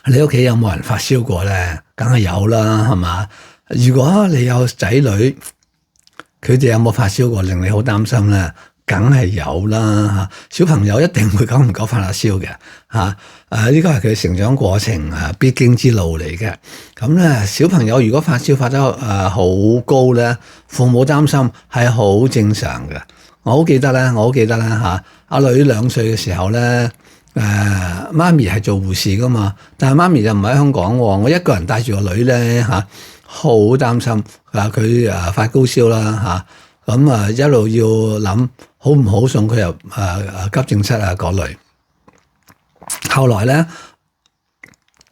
你屋企有冇人發燒過咧？梗係有啦，係嘛？如果你有仔女，佢哋有冇發燒過，令你好擔心咧？梗係有啦嚇。小朋友一定會久唔久發下燒嘅嚇。呢個係佢成長過程必經之路嚟嘅。咁咧，小朋友如果發燒發得好高咧，父母擔心係好正常嘅。我好記得咧嚇，阿女2歲嘅時候咧。媽咪係做護士噶嘛，但係媽咪就唔喺香港喎，我一個人帶住個女咧嚇，好擔心佢發高燒啦嚇，咁一路要諗好唔好送佢入急症室嗰類。後來咧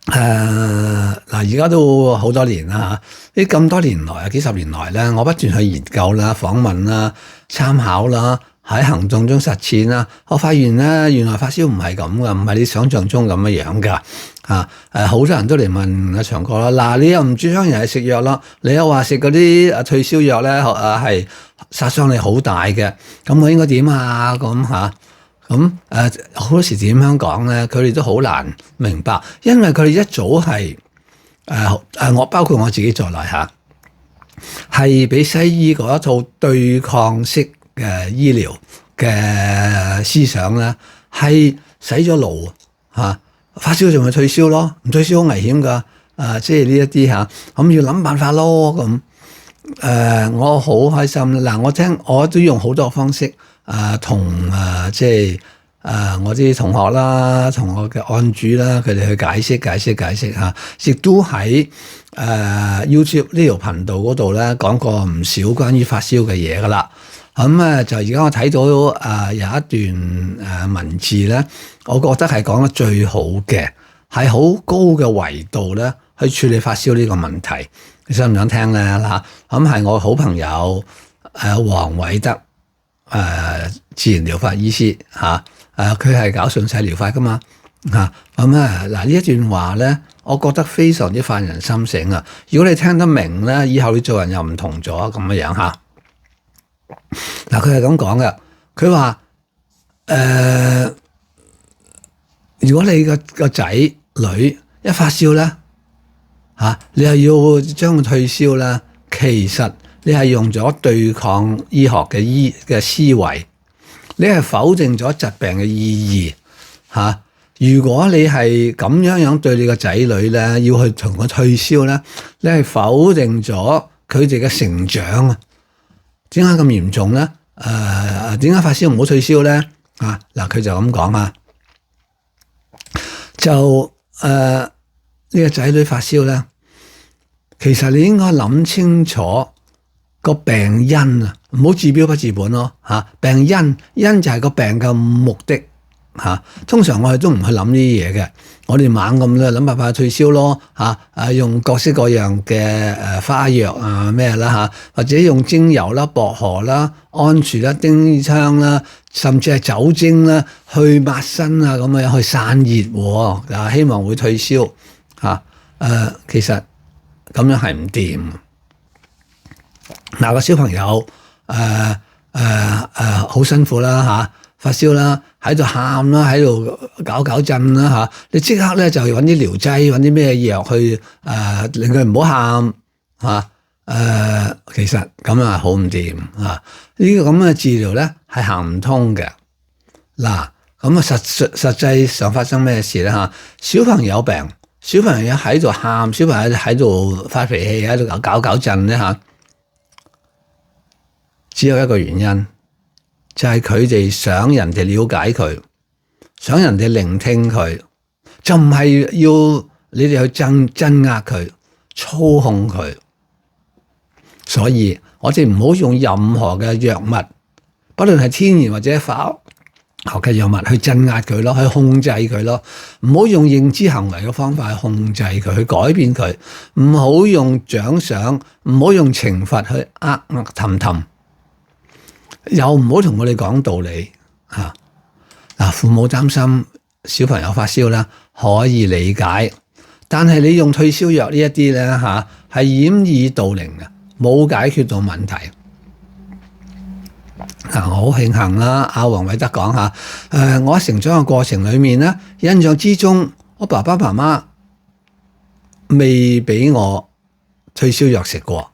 而家都好多年啦嚇，呢咁多年來幾十年來咧，我不斷去研究啦、訪問啦、參考啦。喺行動中實踐啦，我發現咧，原來發燒唔係咁噶，唔係你想象中咁嘅樣噶。好多人都嚟問阿長哥啦，嗱，你又唔主張人係食藥咯，你又話食嗰啲退燒藥咧，係殺傷力好大嘅，咁我應該點啊？咁好多時點樣講咧，佢哋都好難明白，因為佢哋一早係我包括我自己在內嚇，係俾西醫嗰一套對抗式嘅醫療嘅思想咧，係洗咗腦嚇，發燒就咪退燒咯，唔退燒好危險噶，即係呢一啲嚇，咁要諗辦法咯咁。我好開心嗱，我都用好多方式同即係我啲同學啦，同我嘅案主啦，佢哋去解釋嚇，亦都喺YouTube 呢條頻道嗰度咧講過唔少關於發燒嘅嘢噶啦。咁就而家我睇到有一段文字咧，我覺得係講得最好嘅，係好高嘅維度咧去處理發燒呢個問題。你想唔想聽咧？咁係我好朋友黃偉德自然療法醫師嚇，佢係搞順勢療法噶嘛嚇。呢一段話咧，我覺得非常之發人深省啊！如果你聽得明咧，以後你做人又唔同咗咁樣嚇。佢係咁講嘅，佢話如果你個仔女一發燒咧你係要將佢退燒咧，其實你係用咗對抗醫學嘅思維，你係否定咗疾病嘅意義。如果你係咁樣對你個仔女咧，要去同佢退燒咧，你係否定咗佢哋嘅成長啊！點解咁嚴重咧？點解發燒唔好退燒咧？佢就咁講啊，就呢個仔女發燒咧，其實你應該諗清楚個病因啊，唔好治標不治本咯病因就係個病嘅目的通常我哋都唔去諗呢啲嘢嘅，我哋猛咁咧諗辦法退燒咯用各式各樣嘅花藥咩啦或者用精油啦、薄荷啦、安殊啦、丁香啦，甚至係酒精啦去抹身咁樣去散熱希望會退燒其實咁樣係唔掂。個小朋友好辛苦啦發燒啦，喺度喊啦，喺度搞震啦你即刻咧就揾啲療劑，揾啲咩藥去令佢唔好喊其實咁好唔掂呢個咁嘅治療咧係行唔通嘅。咁實際上發生咩事咧小朋友病，小朋友喺度喊，小朋友喺度發脾氣，喺度搞震咧只有一個原因。就係佢哋想人哋了解佢，想人哋聆聽佢，就唔係要你哋去鎮壓佢、操控佢。所以我哋唔好用任何嘅藥物，不論係天然或者化學嘅藥物去鎮壓佢咯，去控制佢咯。唔好用認知行為嘅方法去控制佢，去改變佢。唔好用獎賞，唔好用懲罰去氹。又唔好同我哋講道理父母擔心小朋友發燒啦，可以理解，但係你用退燒藥呢一啲咧係掩耳盜鈴嘅，冇解決到問題。我好慶幸啦，阿黃偉德講我喺成長嘅過程裏面咧，印象之中我爸爸媽媽未俾我退燒藥食過，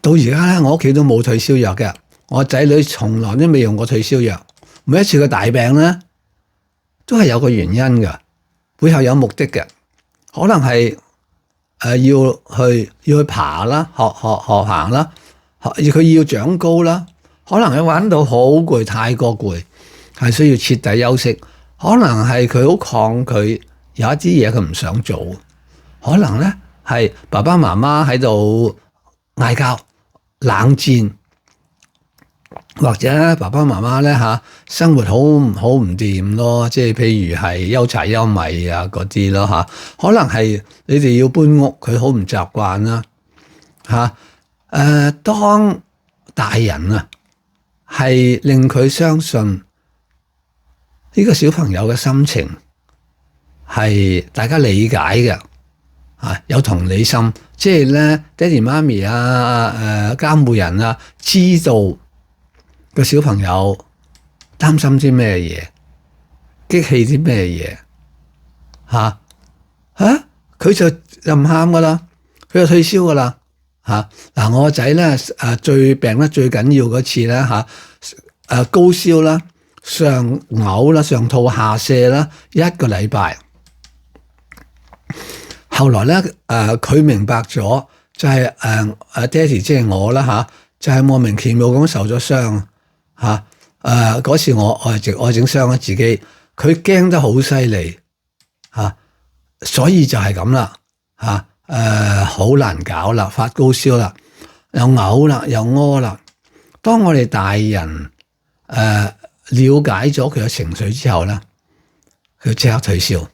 到而家咧我屋企都冇退燒藥嘅，我仔女從來都未用過退燒藥。每一次個大病咧，都係有個原因嘅，背後有目的嘅，可能係要去爬啦，學行啦，佢要長高啦，可能佢玩到好攰，太過攰，係需要徹底休息，可能係佢好抗拒有一啲嘢佢唔想做，可能咧係爸爸媽媽喺度嗌交、冷戰，或者爸爸媽媽咧生活好唔掂咯，即係譬如係憂柴憂米啊嗰啲咯嚇，可能係你哋要搬屋，佢好唔習慣啦嚇。當大人啊係令佢相信呢個小朋友嘅心情係大家理解嘅，有同理心，即係咧爹哋媽咪監護人啊知道個小朋友擔心啲咩嘢，激氣啲咩嘢，佢就唔喊噶啦，佢就退燒噶啦，嗱我個仔咧最病得最緊要嗰次咧高燒啦、上嘔啦、上吐下瀉啦，1個禮拜。後來咧佢明白咗，就係爹哋即係我啦就係莫名其妙咁受咗傷。嗰時我整傷咗自己，佢驚得好犀利所以就係咁啦好難搞啦，發高燒啦，又嘔啦，又屙啦。當我哋大人了解咗佢嘅情緒之後咧，佢即刻退燒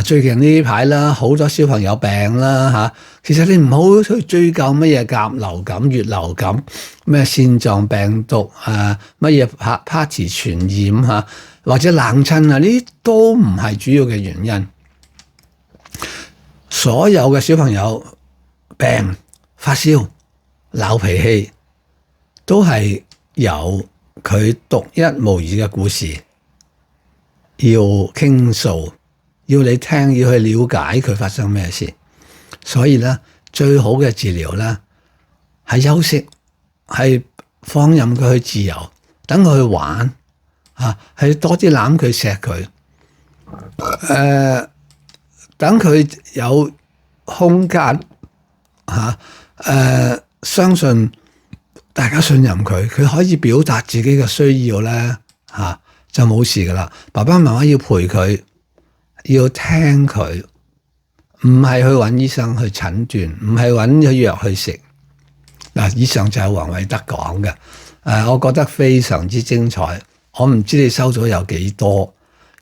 最近呢排啦，好多小朋友病啦其實你唔好去追究乜嘢甲流感、乙流感、咩腺狀病毒乜嘢party 傳染或者冷親呢啲都唔係主要嘅原因。所有嘅小朋友病、發燒、鬧脾氣，都係有佢獨一無二嘅故事要傾訴，要你聽，要去了解佢發生咩事。所以咧，最好嘅治療咧係休息，係放任佢去自由，等佢去玩係多啲攬佢錫佢，等佢有空間相信大家信任佢，佢可以表達自己嘅需要咧就冇事噶啦。爸爸媽媽要陪佢，要聽佢，唔係去揾醫生去診斷，唔係揾咗藥去食。以上就係黃偉德講嘅，我覺得非常之精彩。我唔知你收咗有幾多，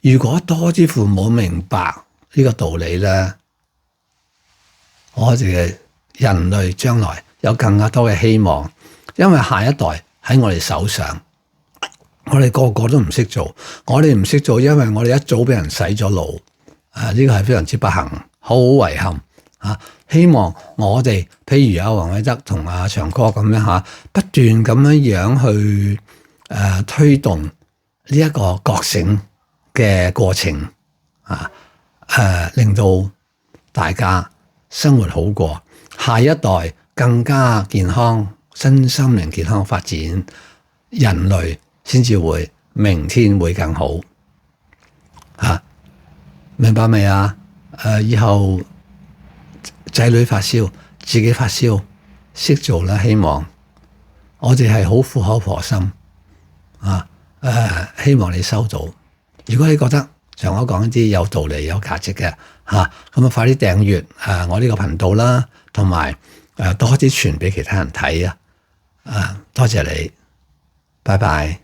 如果多啲父母明白呢個道理咧，我哋嘅人類將來有更加多嘅希望，因為下一代喺我哋手上。我哋個個都唔識做，我哋唔識做，因為我哋一早俾人洗咗腦，呢個係非常之不幸，好遺憾希望我哋譬如黃偉德同長哥咁樣不斷咁樣去推動呢一個覺醒嘅過程令到大家生活好過，下一代更加健康，身心靈健康發展，人類先至會明天會更好明白未以後仔女發燒，自己發燒，識做啦。希望我哋係好苦口婆心希望你收到。如果你覺得像我講一啲有道理、有價值嘅咁快啲訂閱我呢個頻道啦，同埋多啲傳俾其他人睇多謝你，拜拜。